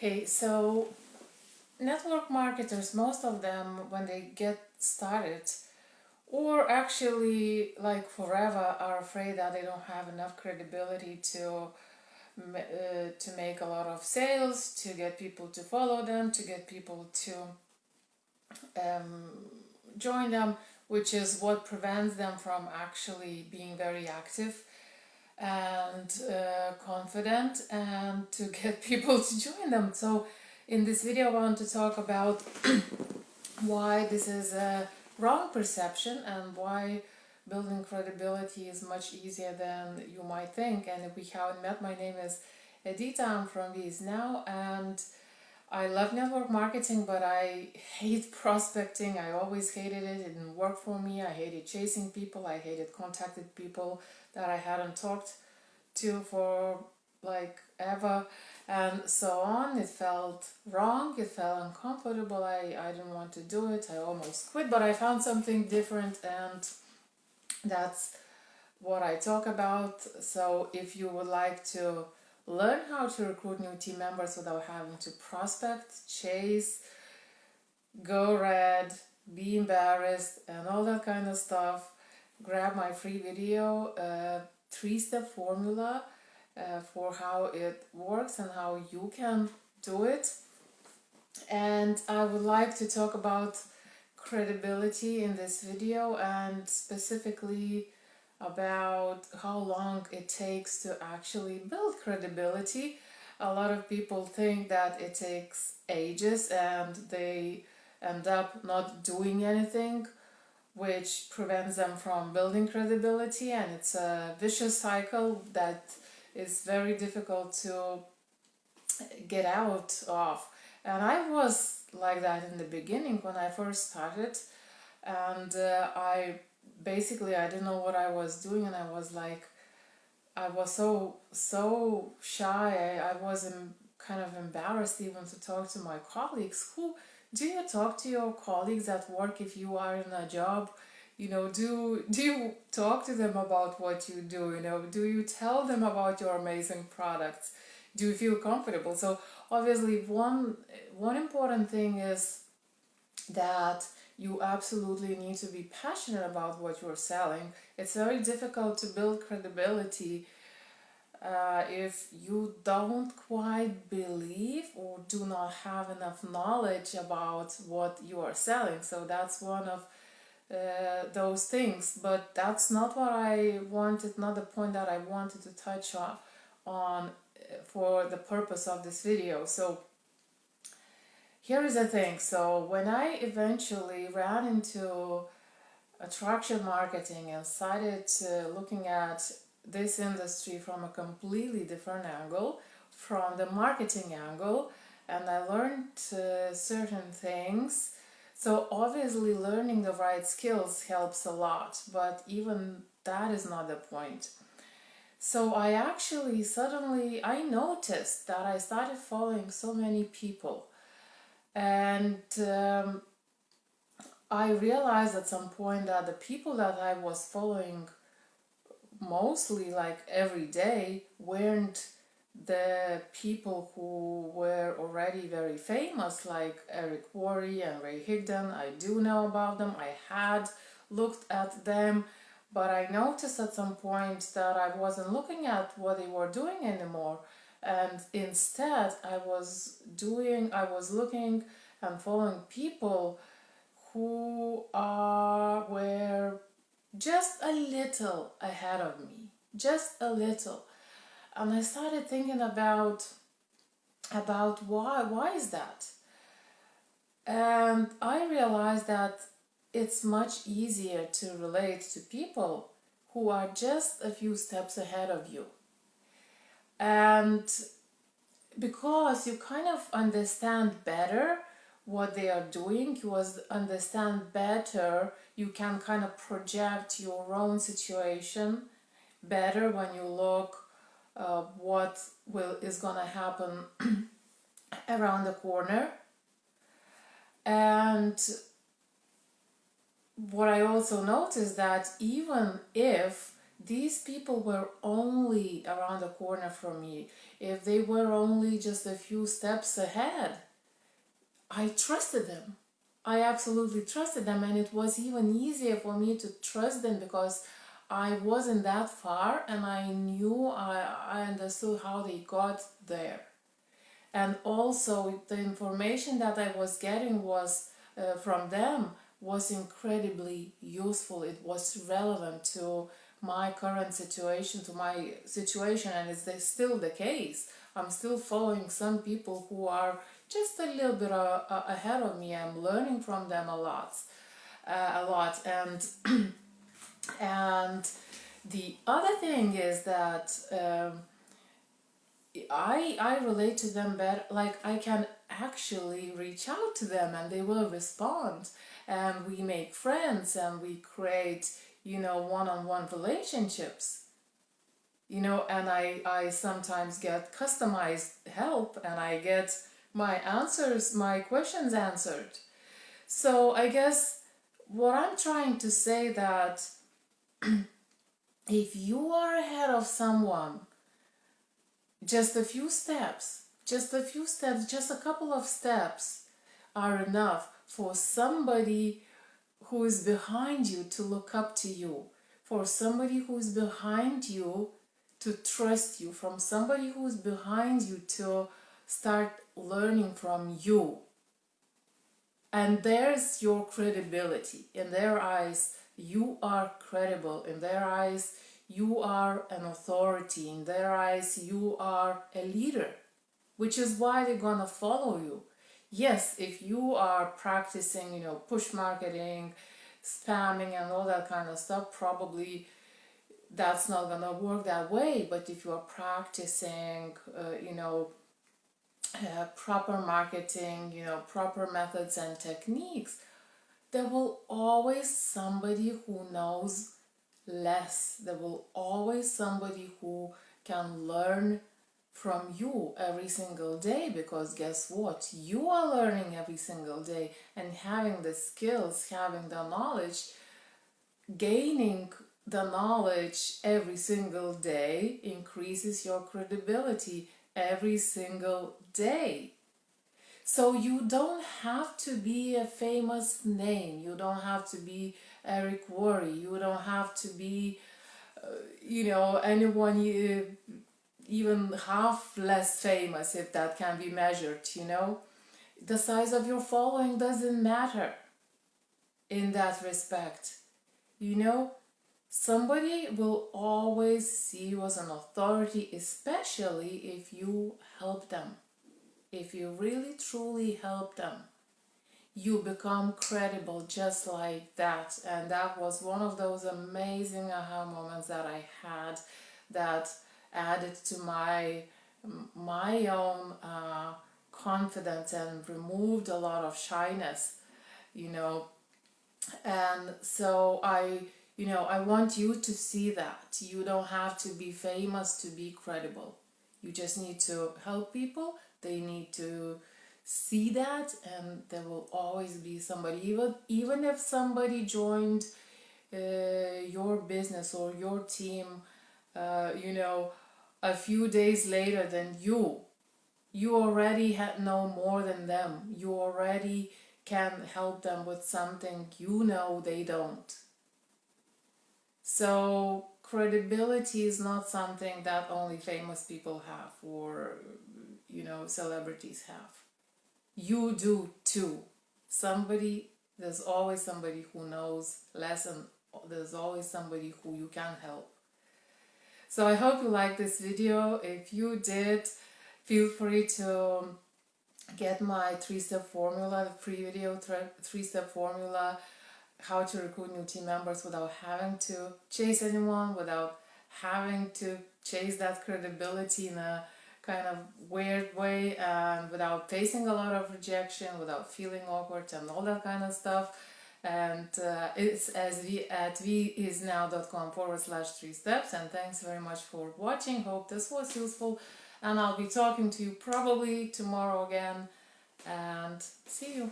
Hey, so network marketers, most of them, when they get started, or actually like forever, are afraid that they don't have enough credibility to make a lot of sales, to get people to follow them, to get people to join them, which is what prevents them from actually being very active and confident and to get people to join them. So in this video I want to talk about why this is a wrong perception and why building credibility is much easier than you might think. And if we haven't met, my name is Edita, I'm from VIE now, and I love network marketing, but I hate prospecting. I always hated it. It didn't work for me. I hated chasing people. I hated contacting people that I hadn't talked to for like ever, and so on. It felt wrong. It felt uncomfortable. I didn't want to do it. I almost quit, but I found something different, and that's what I talk about. So if you would like to learn how to recruit new team members without having to prospect, chase, go red, be embarrassed, and all that kind of stuff, grab my free video, 3-step formula for how it works and how you can do it. And I would like to talk about credibility in this video, and specifically about how long it takes to actually build credibility. A lot of people think that it takes ages and they end up not doing anything, which prevents them from building credibility, and it's a vicious cycle that is very difficult to get out of. And I was like that in the beginning when I first started, and I didn't know what I was doing, and I was so shy. I was kind of embarrassed even to talk to my colleagues. Who do you talk to your colleagues at work if you are in a job? Do you talk to them about what you do? Do you tell them about your amazing products? Do you feel comfortable? So obviously, one important thing is that you absolutely need to be passionate about what you're selling. It's very difficult to build credibility if you don't quite believe or do not have enough knowledge about what you are selling. So that's one of those things, but that's not what I wanted, not the point that I wanted to touch on for the purpose of this video. So here is the thing. So when I eventually ran into attraction marketing and started looking at this industry from a completely different angle, from the marketing angle, and I learned certain things. So obviously learning the right skills helps a lot, but even that is not the point. So I actually suddenly I noticed that I started following so many people, and I realized at some point that the people that I was following mostly like every day weren't the people who were already very famous, like Eric Worre and Ray Higdon. I do know about them. I had looked at them, but I noticed at some point that I wasn't looking at what they were doing anymore. And instead, I was looking and following people who were just a little ahead of me, just a little. And I started thinking about why is that? And I realized that it's much easier to relate to people who are just a few steps ahead of you. And because you kind of understand better what they are doing, you understand better, you can kind of project your own situation better when you look what is gonna happen around the corner. And what I also noticed that even if these people were only around the corner from me, if they were only just a few steps ahead, I trusted them. I absolutely trusted them, and it was even easier for me to trust them because I wasn't that far, and I knew, I understood how they got there. And also the information that I was getting was from them was incredibly useful. It was relevant to my current situation, and it's still the case. I'm still following some people who are just a little bit ahead of me. I'm learning from them a lot, and and the other thing is that I relate to them better. Like, I can actually reach out to them and they will respond, and we make friends and we create, one-on-one relationships, and I sometimes get customized help, and I get my questions answered. So I guess what I'm trying to say, that if you are ahead of someone, just a few steps, just a couple of steps are enough for somebody who is behind you to look up to you, for somebody who is behind you to trust you, from somebody who is behind you to start learning from you. And there's your credibility. In their eyes, you are credible. In their eyes, you are an authority. In their eyes, you are a leader, which is why they're gonna follow you. Yes, if you are practicing, push marketing, spamming, and all that kind of stuff, probably that's not gonna work that way. But if you are practicing, proper marketing, proper methods and techniques, there will always somebody who knows less. There will always somebody who can learn from you every single day, because guess what? You are learning every single day, and having the skills, having the knowledge, gaining the knowledge every single day increases your credibility every single day. So you don't have to be a famous name. You don't have to be Eric Worre. You don't have to be, anyone even half less famous, if that can be measured, The size of your following doesn't matter in that respect. Somebody will always see you as an authority, especially if you help them. If you really truly help them, you become credible just like that. And that was one of those amazing aha moments that I had, that added to my own confidence and removed a lot of shyness, and so I want you to see that you don't have to be famous to be credible. You just need to help people. They need to see that, and there will always be somebody, even if somebody joined your business or your team a few days later than you already know more than them. You already can help them with something they don't. So credibility is not something that only famous people have, or celebrities have. You do too. There's always somebody who knows less, and there's always somebody who you can help. So I hope you liked this video. If you did, feel free to get my 3-step formula, the free video 3-step formula, how to recruit new team members without having to chase anyone, without having to chase that credibility in a kind of weird way, and without facing a lot of rejection, without feeling awkward and all that kind of stuff. And it's at viisnow.com/3steps. And thanks very much for watching. Hope this was useful, and I'll be talking to you probably tomorrow again, and see you.